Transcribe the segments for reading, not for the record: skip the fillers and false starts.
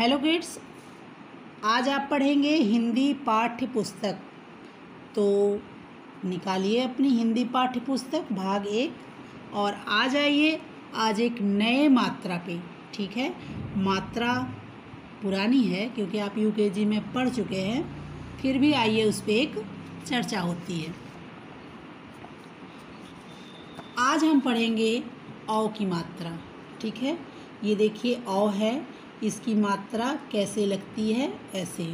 Hello kids, आज आप पढ़ेंगे हिंदी पाठ्य पुस्तक। तो निकालिए अपनी हिंदी पाठ्य पुस्तक भाग 1 और आ जाइए आज एक नए मात्रा पे। ठीक है, मात्रा पुरानी है क्योंकि आप यूकेजी में पढ़ चुके हैं, फिर भी आइए उस पर एक चर्चा होती है। आज हम पढ़ेंगे औ की मात्रा। ठीक है, ये देखिए औ है, इसकी मात्रा कैसे लगती है, ऐसे।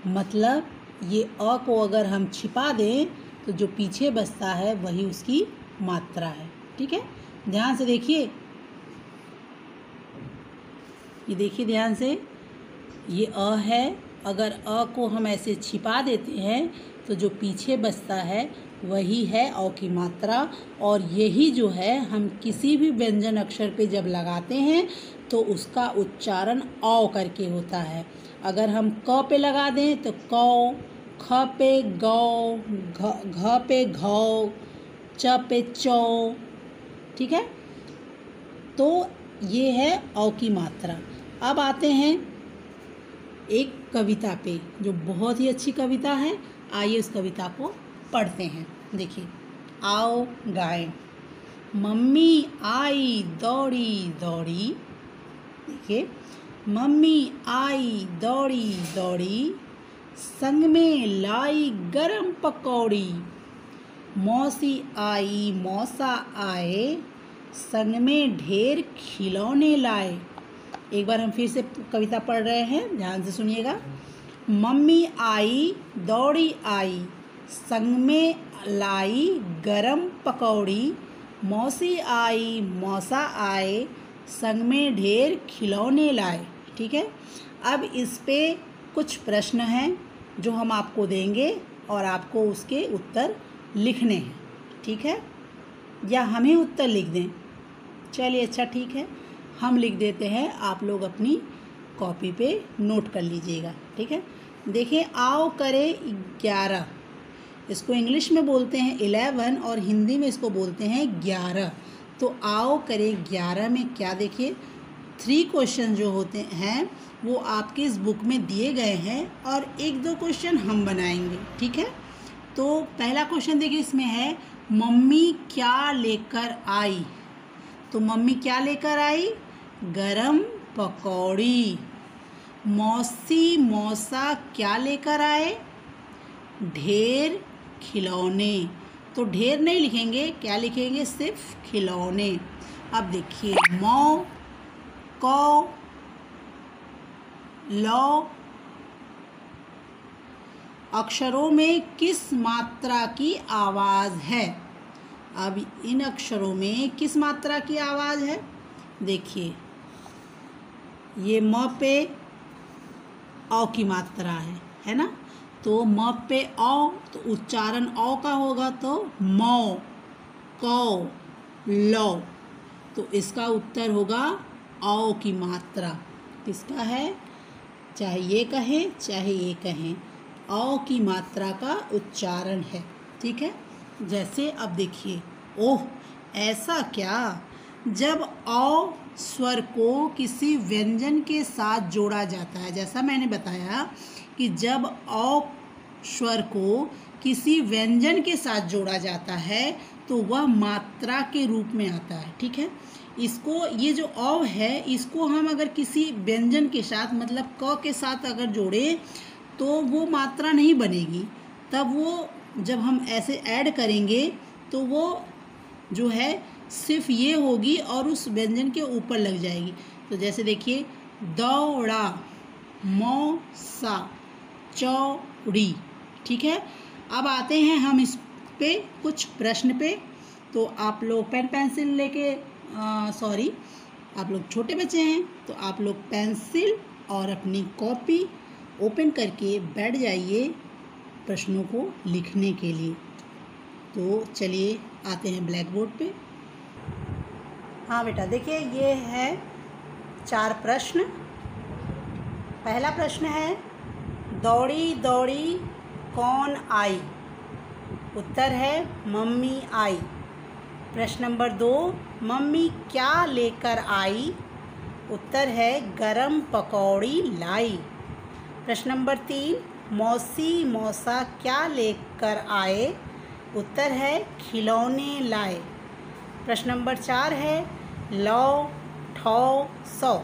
मतलब ये अ को अगर हम छिपा दें तो जो पीछे बचता है वही उसकी मात्रा है। ठीक है, ध्यान से देखिए, ये देखिए ध्यान से, ये अ है, अगर अ को हम ऐसे छिपा देते हैं तो जो पीछे बचता है वही है औ की मात्रा। और यही जो है हम किसी भी व्यंजन अक्षर पे जब लगाते हैं तो उसका उच्चारण औ करके होता है। अगर हम क पे लगा दें तो कौ, ख पे गौ, घ पे घौ, च पे चौ। ठीक है, तो ये है औ की मात्रा। अब आते हैं एक कविता पे जो बहुत ही अच्छी कविता है। आइए उस कविता को पढ़ते हैं। देखिए, आओ गाएं। मम्मी आई दौड़ी दौड़ी। देखिए, मम्मी आई दौड़ी दौड़ी, संग में लाई गरम पकौड़ी। मौसी आई मौसा आए, संग में ढेर खिलौने लाए। एक बार हम फिर से कविता पढ़ रहे हैं, ध्यान से सुनिएगा। मम्मी आई दौड़ी आई, संग में लाई गरम पकौड़ी। मौसी आई मौसा आए, संग में ढेर खिलौने लाए। ठीक है, अब इस पे कुछ प्रश्न हैं जो हम आपको देंगे और आपको उसके उत्तर लिखने हैं। ठीक है, या हम ही उत्तर लिख दें? चलिए, अच्छा ठीक है, हम लिख देते हैं, आप लोग अपनी कॉपी पे नोट कर लीजिएगा। ठीक है, देखिए, आओ करे 11, इसको इंग्लिश में बोलते हैं 11 और हिंदी में इसको बोलते हैं 11। तो आओ करे 11 में क्या, देखिए 3 क्वेश्चन जो होते हैं वो आपके इस बुक में दिए गए हैं और 1-2 क्वेश्चन हम बनाएंगे। ठीक है, तो पहला क्वेश्चन देखिए, इसमें है मम्मी क्या लेकर आई। तो मम्मी क्या लेकर आई? गरम पकौड़ी। मौसी मौसा क्या लेकर आए? ढेर खिलौने। तो ढेर नहीं लिखेंगे, क्या लिखेंगे? सिर्फ खिलौने। अब देखिए, मौ, कौ, लौ अक्षरों में किस मात्रा की आवाज़ है? अब इन अक्षरों में किस मात्रा की आवाज़ है? देखिए, ये म पे औ की मात्रा है ना? तो म पे औ, तो उच्चारण औ का होगा, तो मौ, कौ, लौ। तो इसका उत्तर होगा औ की मात्रा। किसका है? चाहे ये कहें चाहे ये कहें, औ की मात्रा का उच्चारण है। ठीक है, जैसे अब देखिए, ओह ऐसा क्या, जब औ स्वर को किसी व्यंजन के साथ जोड़ा जाता है। जैसा मैंने बताया कि जब औ स्वर को किसी व्यंजन के साथ जोड़ा जाता है तो वह मात्रा के रूप में आता है। ठीक है, इसको, ये जो औ है, इसको हम अगर किसी व्यंजन के साथ, मतलब क के साथ अगर जोड़े तो वो मात्रा नहीं बनेगी। तब वो जब हम ऐसे ऐड करेंगे तो वो जो है सिर्फ ये होगी और उस व्यंजन के ऊपर लग जाएगी। तो जैसे देखिए, दौड़ा, मौसा, चौड़ी। ठीक है, अब आते हैं हम इस पे कुछ प्रश्न पे। तो आप लोग पेन पेंसिल लेके, सॉरी, आप लोग छोटे बच्चे हैं तो आप लोग पेंसिल और अपनी कॉपी ओपन करके बैठ जाइए प्रश्नों को लिखने के लिए। तो चलिए आते हैं ब्लैक बोर्ड पे। हाँ बेटा, देखिए ये है 4 प्रश्न। पहला प्रश्न है, दौड़ी दौड़ी कौन आई? उत्तर है मम्मी आई। प्रश्न नंबर 2, मम्मी क्या लेकर आई? उत्तर है गरम पकौड़ी लाई। प्रश्न नंबर 3, मौसी मौसा क्या लेकर आए? उत्तर है खिलौने लाए। प्रश्न नंबर 4 है लौ ठौ सौ।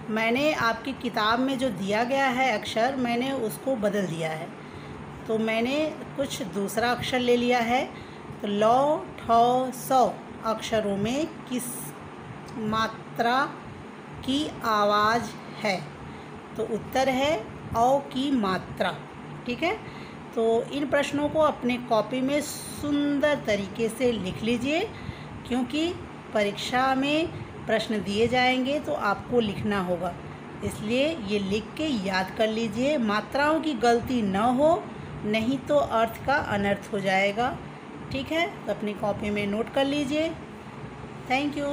मैंने आपकी किताब में जो दिया गया है अक्षर, मैंने उसको बदल दिया है, तो मैंने कुछ दूसरा अक्षर ले लिया है। तो लौ ठौ सौ अक्षरों में किस मात्रा की आवाज़ है? तो उत्तर है औ की मात्रा। ठीक है, तो इन प्रश्नों को अपने कॉपी में सुंदर तरीके से लिख लीजिए, क्योंकि परीक्षा में प्रश्न दिए जाएंगे तो आपको लिखना होगा, इसलिए ये लिख के याद कर लीजिए। मात्राओं की गलती न हो, नहीं तो अर्थ का अनर्थ हो जाएगा। ठीक है, तो अपनी कॉपी में नोट कर लीजिए। Thank you.